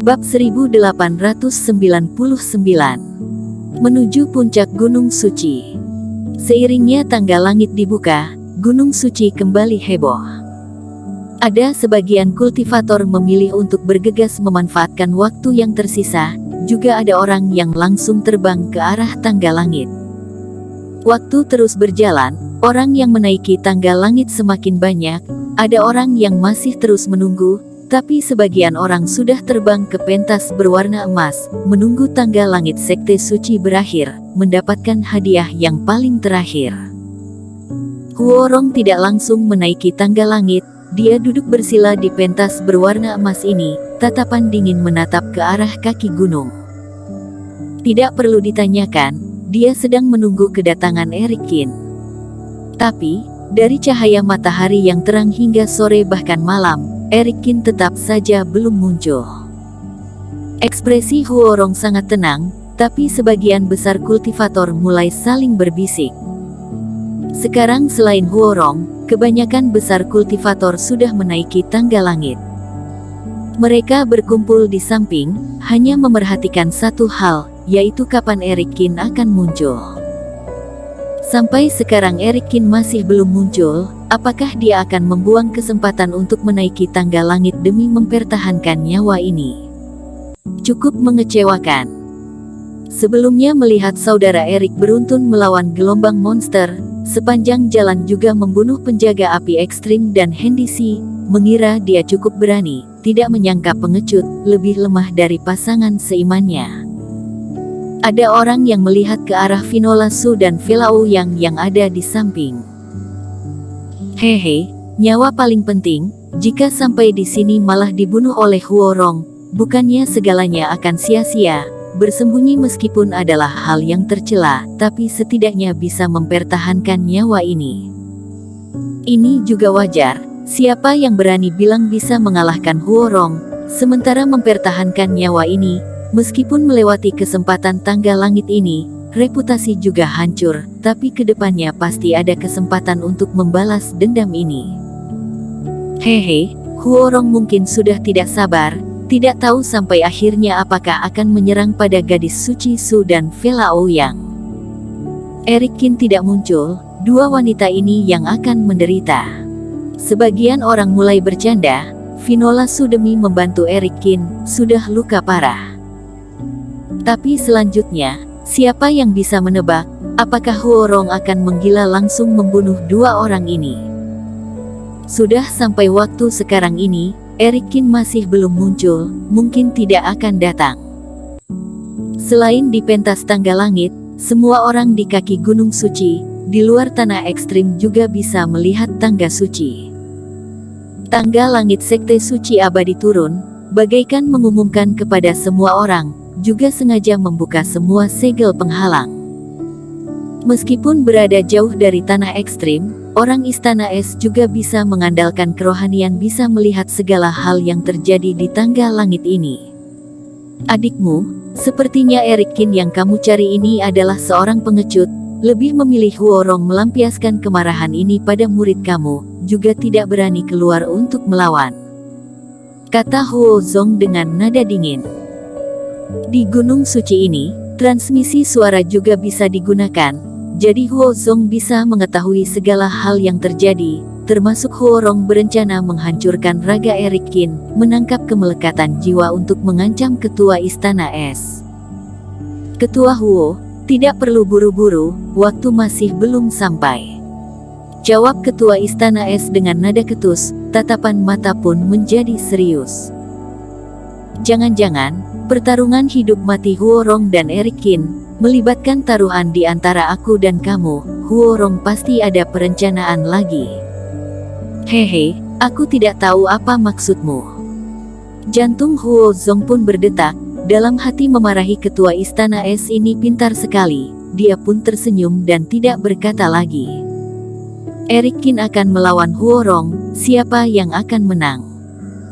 Bab 1899. Menuju puncak Gunung Suci. Seiringnya tangga langit dibuka, Gunung Suci kembali heboh. Ada sebagian kultivator memilih untuk bergegas memanfaatkan waktu yang tersisa, juga ada orang yang langsung terbang ke arah tangga langit. Waktu terus berjalan, orang yang menaiki tangga langit semakin banyak, ada orang yang masih terus menunggu, tapi sebagian orang sudah terbang ke pentas berwarna emas, menunggu tangga langit sekte suci berakhir, mendapatkan hadiah yang paling terakhir. Huorong tidak langsung menaiki tangga langit, dia duduk bersila di pentas berwarna emas ini, tatapan dingin menatap ke arah kaki gunung. Tidak perlu ditanyakan, dia sedang menunggu kedatangan Eric Kin. Tapi, dari cahaya matahari yang terang hingga sore bahkan malam, Eric Kin tetap saja belum muncul. Ekspresi Huorong sangat tenang, tapi sebagian besar kultivator mulai saling berbisik. Sekarang selain Huorong, kebanyakan besar kultivator sudah menaiki tangga langit. Mereka berkumpul di samping, hanya memerhatikan satu hal, yaitu kapan Eric Kin akan muncul. Sampai sekarang Eric Kin masih belum muncul, apakah dia akan membuang kesempatan untuk menaiki tangga langit demi mempertahankan nyawa ini? Cukup mengecewakan. Sebelumnya melihat saudara Eric beruntun melawan gelombang monster, sepanjang jalan juga membunuh penjaga api ekstrim dan Hendisi, mengira dia cukup berani, tidak menyangka pengecut, lebih lemah dari pasangan seimannya. Ada orang yang melihat ke arah Finola Su dan Velao yang ada di samping. Hehe, nyawa paling penting, jika sampai di sini malah dibunuh oleh Huorong, bukannya segalanya akan sia-sia, bersembunyi meskipun adalah hal yang tercela, tapi setidaknya bisa mempertahankan nyawa ini. Ini juga wajar, siapa yang berani bilang bisa mengalahkan Huorong, sementara mempertahankan nyawa ini, meskipun melewati kesempatan tangga langit ini, reputasi juga hancur, tapi kedepannya pasti ada kesempatan untuk membalas dendam ini. Hehe, Huorong mungkin sudah tidak sabar, tidak tahu sampai akhirnya apakah akan menyerang pada gadis suci Su dan Velao Yang. Eric Kin tidak muncul, dua wanita ini yang akan menderita. Sebagian orang mulai bercanda, Finola Su demi membantu Eric Kin, sudah luka parah. Tapi selanjutnya, siapa yang bisa menebak, apakah Huorong akan menggila langsung membunuh dua orang ini? Sudah sampai waktu sekarang ini, Eric Kin masih belum muncul, mungkin tidak akan datang. Selain di pentas tangga langit, semua orang di kaki Gunung Suci, di luar tanah ekstrim juga bisa melihat tangga suci. Tangga langit sekte suci abadi turun, bagaikan mengumumkan kepada semua orang, juga sengaja membuka semua segel penghalang. Meskipun berada jauh dari tanah ekstrim, orang Istana Es juga bisa mengandalkan kerohanian bisa melihat segala hal yang terjadi di tangga langit ini. Adikmu, sepertinya Eric Kin yang kamu cari ini adalah seorang pengecut, lebih memilih Huorong melampiaskan kemarahan ini pada murid kamu, juga tidak berani keluar untuk melawan. Kata Huozong dengan nada dingin. Di Gunung Suci ini, transmisi suara juga bisa digunakan, jadi Huozong bisa mengetahui segala hal yang terjadi, termasuk Huorong berencana menghancurkan raga Eric Kin, menangkap kemelekatan jiwa untuk mengancam ketua Istana Es. Ketua Huo, tidak perlu buru-buru, waktu masih belum sampai. Jawab ketua Istana Es dengan nada ketus, tatapan mata pun menjadi serius. Jangan-jangan, pertarungan hidup mati Huorong dan Eric Kin, melibatkan taruhan di antara aku dan kamu, Huorong pasti ada perencanaan lagi. Hehe, aku tidak tahu apa maksudmu. Jantung Huozong pun berdetak, dalam hati memarahi ketua Istana Es ini pintar sekali, dia pun tersenyum dan tidak berkata lagi. Eric Kin akan melawan Huorong, siapa yang akan menang?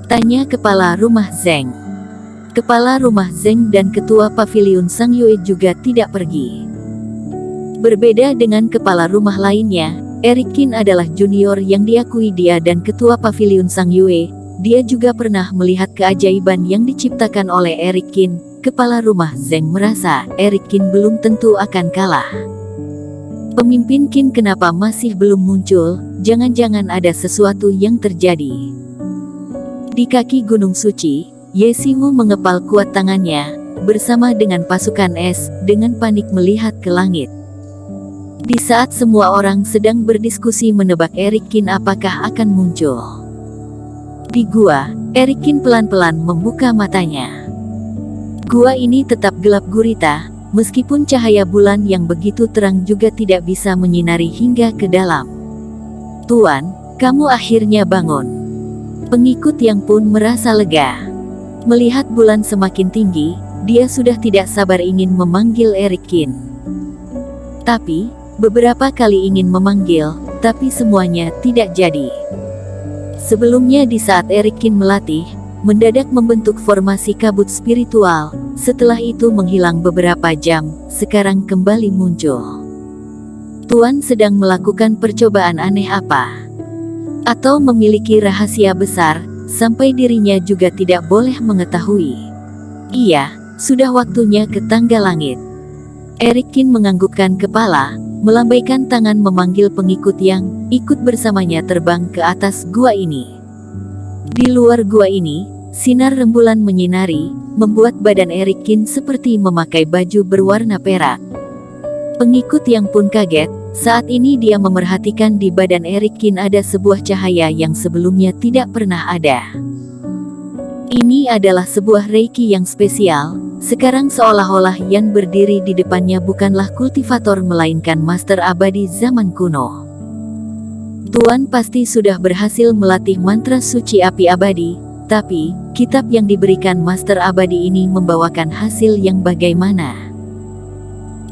Tanya kepala rumah Zeng. Kepala rumah Zeng dan ketua pavilion Sang Yue juga tidak pergi. Berbeda dengan kepala rumah lainnya, Eric Kin adalah junior yang diakui dia dan ketua pavilion Sang Yue, dia juga pernah melihat keajaiban yang diciptakan oleh Eric Kin. Kepala rumah Zeng merasa Eric Kin belum tentu akan kalah. Pemimpin Qin kenapa masih belum muncul? Jangan-jangan ada sesuatu yang terjadi. Di kaki Gunung Suci, Ye Xiwu mengepal kuat tangannya, bersama dengan pasukan es, dengan panik melihat ke langit. Di saat semua orang sedang berdiskusi menebak Eric Kin apakah akan muncul. Di gua, Eric Kin pelan-pelan membuka matanya. Gua ini tetap gelap gurita. Meskipun cahaya bulan yang begitu terang juga tidak bisa menyinari hingga ke dalam. Tuan, kamu akhirnya bangun. Pengikut yang pun merasa lega. Melihat bulan semakin tinggi, dia sudah tidak sabar ingin memanggil Eric Kin. Tapi, beberapa kali ingin memanggil, tapi semuanya tidak jadi. Sebelumnya di saat Eric Kin melatih, mendadak membentuk formasi kabut spiritual, setelah itu menghilang beberapa jam, sekarang kembali muncul. Tuan sedang melakukan percobaan aneh apa? Atau memiliki rahasia besar, sampai dirinya juga tidak boleh mengetahui. Iya, sudah waktunya ke tangga langit. Eric Kin menganggukkan kepala, melambaikan tangan memanggil pengikut yang ikut bersamanya terbang ke atas gua ini. Di luar gua ini, sinar rembulan menyinari, membuat badan Eric Kin seperti memakai baju berwarna perak. Pengikut yang pun kaget, saat ini dia memerhatikan di badan Eric Kin ada sebuah cahaya yang sebelumnya tidak pernah ada. Ini adalah sebuah reiki yang spesial, sekarang seolah-olah yang berdiri di depannya bukanlah kultivator melainkan master abadi zaman kuno. Tuan pasti sudah berhasil melatih mantra suci api abadi, tapi kitab yang diberikan master abadi ini membawakan hasil yang bagaimana?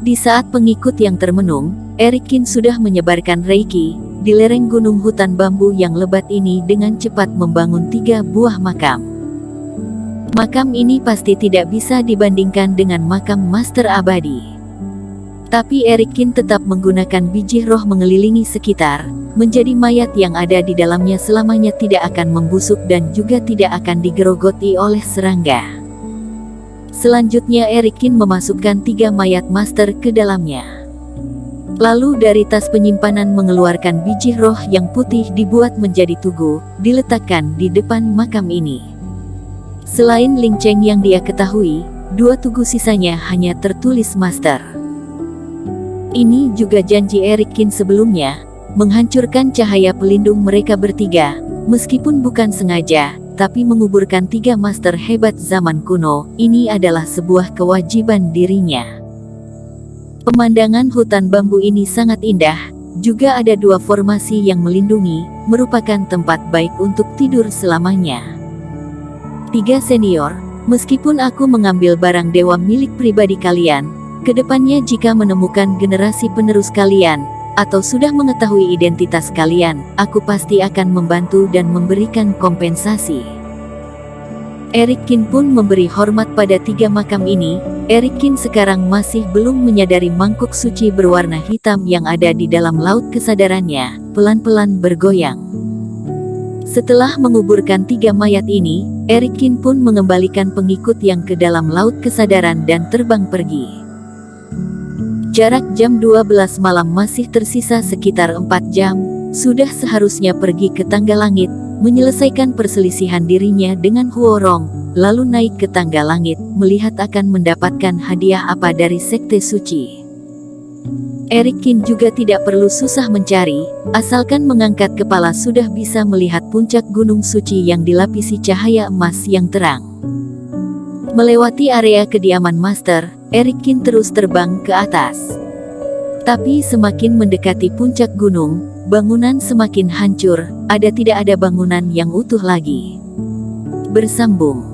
Di saat pengikut yang termenung, Eric Kin sudah menyebarkan reiki di lereng gunung hutan bambu yang lebat ini dengan cepat membangun 3 buah makam. Makam ini pasti tidak bisa dibandingkan dengan makam master abadi. Tapi Eric Kin tetap menggunakan biji roh mengelilingi sekitar, menjadi mayat yang ada di dalamnya selamanya tidak akan membusuk dan juga tidak akan digerogoti oleh serangga. Selanjutnya Eric Kin memasukkan 3 mayat master ke dalamnya. Lalu dari tas penyimpanan mengeluarkan biji roh yang putih dibuat menjadi tugu, diletakkan di depan makam ini. Selain Ling Cheng yang dia ketahui, 2 tugu sisanya hanya tertulis master. Ini juga janji Eric Kin sebelumnya, menghancurkan cahaya pelindung mereka bertiga, meskipun bukan sengaja, tapi menguburkan 3 master hebat zaman kuno, ini adalah sebuah kewajiban dirinya. Pemandangan hutan bambu ini sangat indah, juga ada 2 formasi yang melindungi, merupakan tempat baik untuk tidur selamanya. 3 senior, meskipun aku mengambil barang dewa milik pribadi kalian, kedepannya jika menemukan generasi penerus kalian, atau sudah mengetahui identitas kalian, aku pasti akan membantu dan memberikan kompensasi. Eric Kin pun memberi hormat pada 3 makam ini. Eric Kin sekarang masih belum menyadari mangkuk suci berwarna hitam yang ada di dalam laut kesadarannya, pelan-pelan bergoyang. Setelah menguburkan 3 mayat ini, Eric Kin pun mengembalikan pengikut yang ke dalam laut kesadaran dan terbang pergi. Jarak jam 12 malam masih tersisa sekitar 4 jam, sudah seharusnya pergi ke tangga langit, menyelesaikan perselisihan dirinya dengan Huorong, lalu naik ke tangga langit, melihat akan mendapatkan hadiah apa dari Sekte Suci. Eric Kin juga tidak perlu susah mencari, asalkan mengangkat kepala sudah bisa melihat puncak gunung suci yang dilapisi cahaya emas yang terang. Melewati area kediaman master, Eric Kin terus terbang ke atas. Tapi semakin mendekati puncak gunung, bangunan semakin hancur, tidak ada bangunan yang utuh lagi. Bersambung.